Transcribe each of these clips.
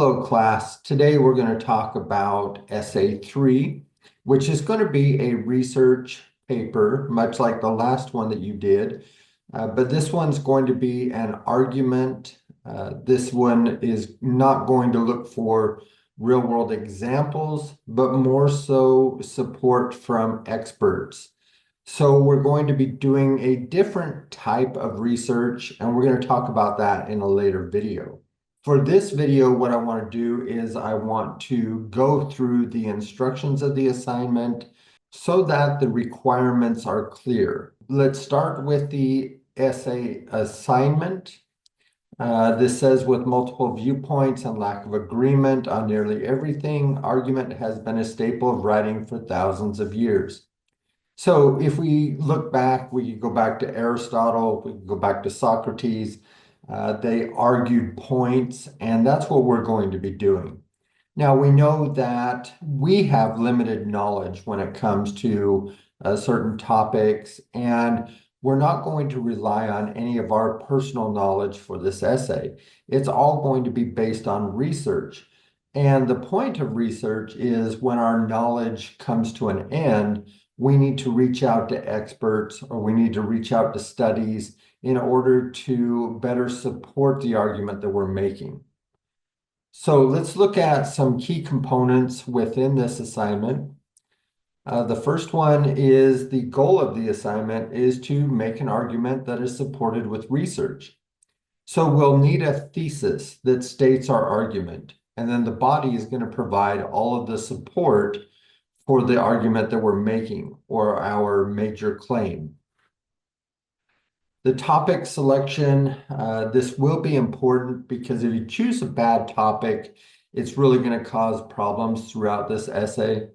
Hello, class. Today we're going to talk about Essay 3, which is going to be a research paper, much like the last one that you did. But this one's going to be an argument. This one is not going to look for real-world examples, but more so support from experts. So we're going to be doing a different type of research, and we're going to talk about that in a later video. For this video, what I want to do is I want to go through the instructions of the assignment so that the requirements are clear. Let's start with the essay assignment. This says, with multiple viewpoints and lack of agreement on nearly everything, argument has been a staple of writing for thousands of years. So if we look back, we could go back to Aristotle, we could go back to Socrates. They argued points, and that's what we're going to be doing. Now, we know that we have limited knowledge when it comes to certain topics, and we're not going to rely on any of our personal knowledge for this essay. It's all going to be based on research. And the point of research is when our knowledge comes to an end, we need to reach out to experts or we need to reach out to studies in order to better support the argument that we're making. So let's look at some key components within this assignment. The first one is the goal of the assignment is to make an argument that is supported with research. So we'll need a thesis that states our argument, and then the body is going to provide all of the support for the argument that we're making or our major claim. The topic selection, this will be important because if you choose a bad topic, it's really going to cause problems throughout this essay.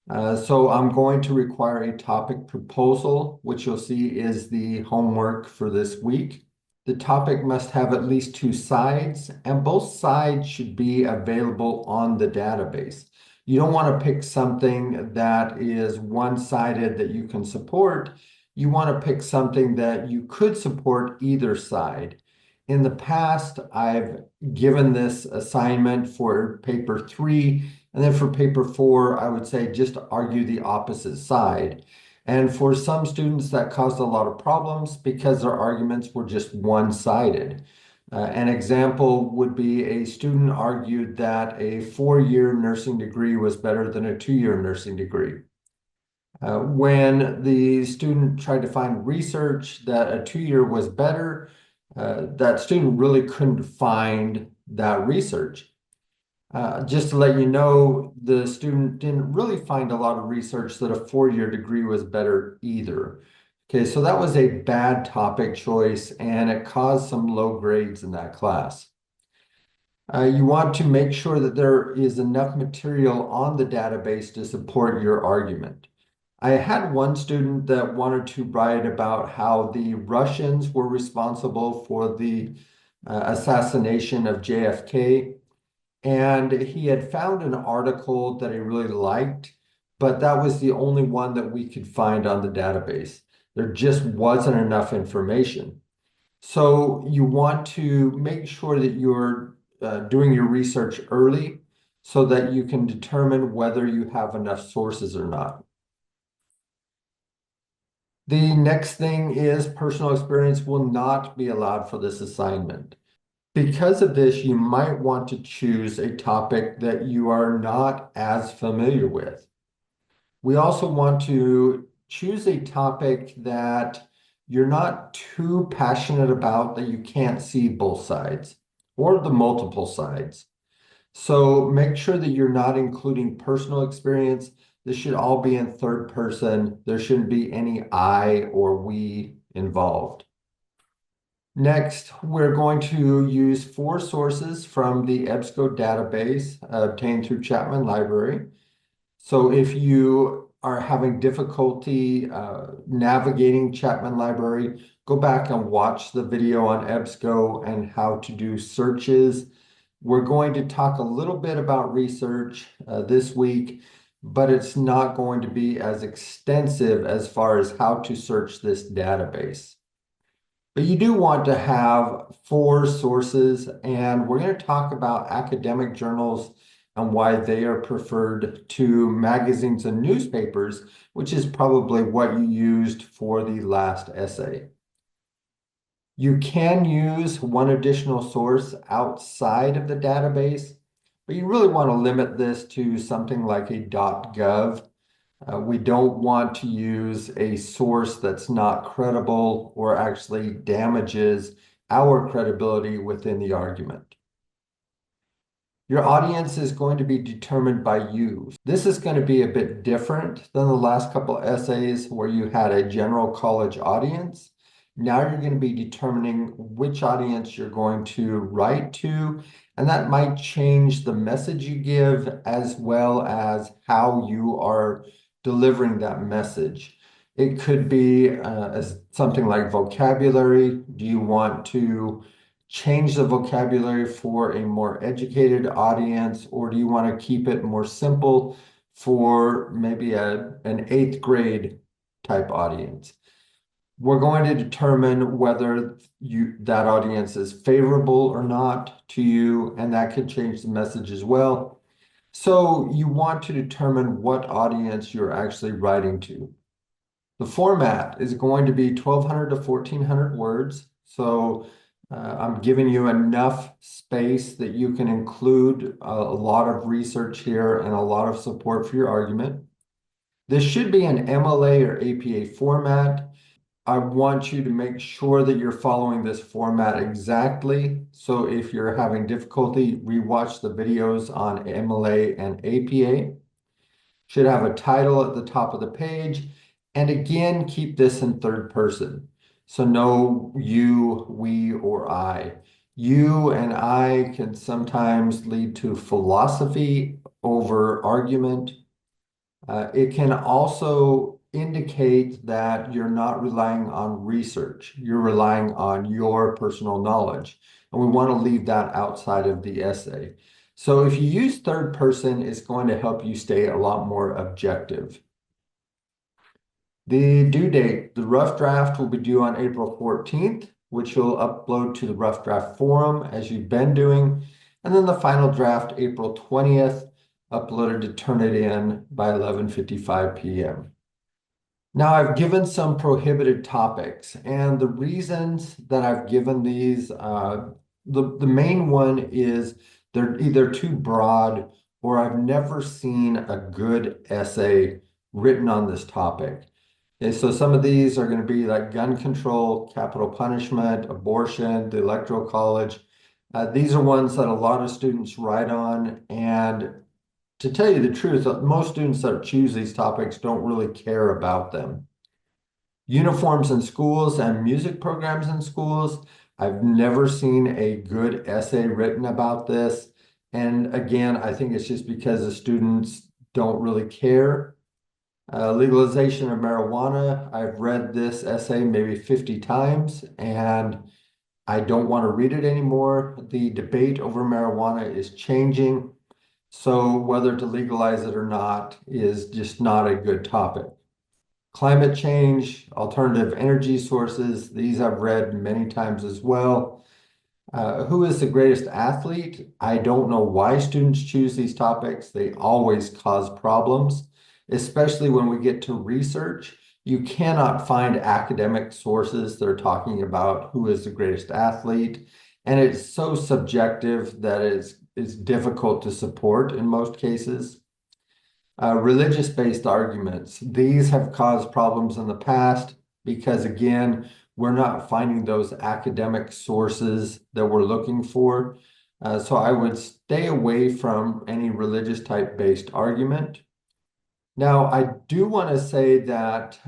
So I'm going to require a topic proposal, which you'll see is the homework for this week. The topic must have at least 2 sides, and both sides should be available on the database. You don't want to pick something that is one-sided that you can support. You want to pick something that you could support either side. In the past, I've given this assignment for paper 3, and then for paper 4, I would say just argue the opposite side. And for some students, that caused a lot of problems because their arguments were just one-sided. An example would be a student argued that a 4-year nursing degree was better than a 2-year nursing degree. When the student tried to find research that a 2-year was better, that student really couldn't find that research. Just to let you know, the student didn't really find a lot of research that a 4-year degree was better either. Okay, so that was a bad topic choice and it caused some low grades in that class. You want to make sure that there is enough material on the database to support your argument. I had one student that wanted to write about how the Russians were responsible for the assassination of JFK. And he had found an article that he really liked, but that was the only one that we could find on the database. There just wasn't enough information. So you want to make sure that you're doing your research early so that you can determine whether you have enough sources or not. The next thing is personal experience will not be allowed for this assignment. Because of this, you might want to choose a topic that you are not as familiar with. We also want to choose a topic that you're not too passionate about that you can't see both sides or the multiple sides. So make sure that you're not including personal experience. This should all be in third person. There shouldn't be any I or we involved. Next, we're going to use 4 sources from the EBSCO database obtained through Chapman Library. So if you are having difficulty navigating Chapman Library, go back and watch the video on EBSCO and how to do searches. We're going to talk a little bit about research this week, but it's not going to be as extensive as far as how to search this database. But you do want to have four sources, and we're going to talk about academic journals and why they are preferred to magazines and newspapers, which is probably what you used for the last essay. You can use one additional source outside of the database, but you really want to limit this to something like a .gov. We don't want to use a source that's not credible or actually damages our credibility within the argument. Your audience is going to be determined by you. This is going to be a bit different than the last couple of essays where you had a general college audience. Now you're going to be determining which audience you're going to write to, and that might change the message you give as well as how you are delivering that message. It could be something like vocabulary. Do you want to change the vocabulary for a more educated audience, or do you want to keep it more simple for maybe an eighth grade type audience? We're going to determine whether that audience is favorable or not to you, and that could change the message as well. So you want to determine what audience you're actually writing to. The format is going to be 1,200 to 1,400 words. So I'm giving you enough space that you can include a lot of research here and a lot of support for your argument. This should be an MLA or APA format. I want you to make sure that you're following this format exactly. So if you're having difficulty, rewatch the videos on MLA and APA. Should have a title at the top of the page. And again, keep this in third person. So no you, we, or I. You and I can sometimes lead to philosophy over argument. It can also indicate that you're not relying on research. You're relying on your personal knowledge. And we want to leave that outside of the essay. So if you use third person, it's going to help you stay a lot more objective. The due date, the rough draft will be due on April 14th, which you'll upload to the rough draft forum as you've been doing. And then the final draft, April 20th, uploaded to Turnitin by 11:55 p.m. Now I've given some prohibited topics, and the reasons that I've given these, the main one is they're either too broad or I've never seen a good essay written on this topic. Okay, so some of these are going to be like gun control, capital punishment, abortion, the electoral college. These are ones that a lot of students write on, and to tell you the truth, most students that choose these topics don't really care about them. Uniforms in schools and music programs in schools. I've never seen a good essay written about this. And again, I think it's just because the students don't really care. Legalization of marijuana. I've read this essay maybe 50 times and I don't want to read it anymore. The debate over marijuana is changing. So whether to legalize it or not is just not a good topic. Climate change, alternative energy sources, these I've read many times as well. Who is the greatest athlete? I don't know why students choose these topics. They always cause problems, especially when we get to research. You cannot find academic sources that are talking about who is the greatest athlete. And it's so subjective that it's difficult to support in most cases. Religious-based arguments. These have caused problems in the past because, again, we're not finding those academic sources that we're looking for. So I would stay away from any religious type based argument. Now, I do want to say that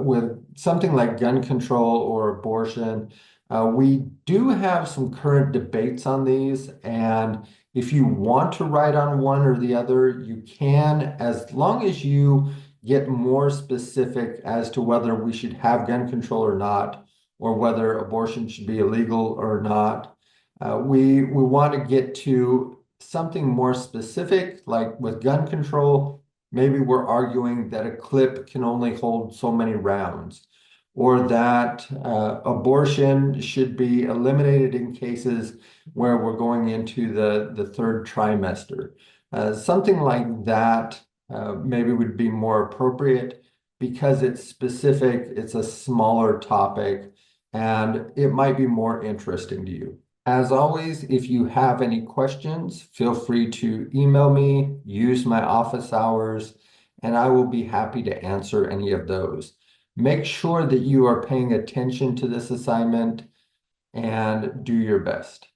with something like gun control or abortion, we do have some current debates on these. And if you want to write on one or the other, you can, as long as you get more specific as to whether we should have gun control or not, or whether abortion should be illegal or not. We want to get to something more specific, like with gun control. Maybe we're arguing that a clip can only hold so many rounds, or that abortion should be eliminated in cases where we're going into the third trimester. Something like that maybe would be more appropriate because it's specific, it's a smaller topic, and it might be more interesting to you. As always, if you have any questions, feel free to email me, use my office hours, and I will be happy to answer any of those. Make sure that you are paying attention to this assignment and do your best.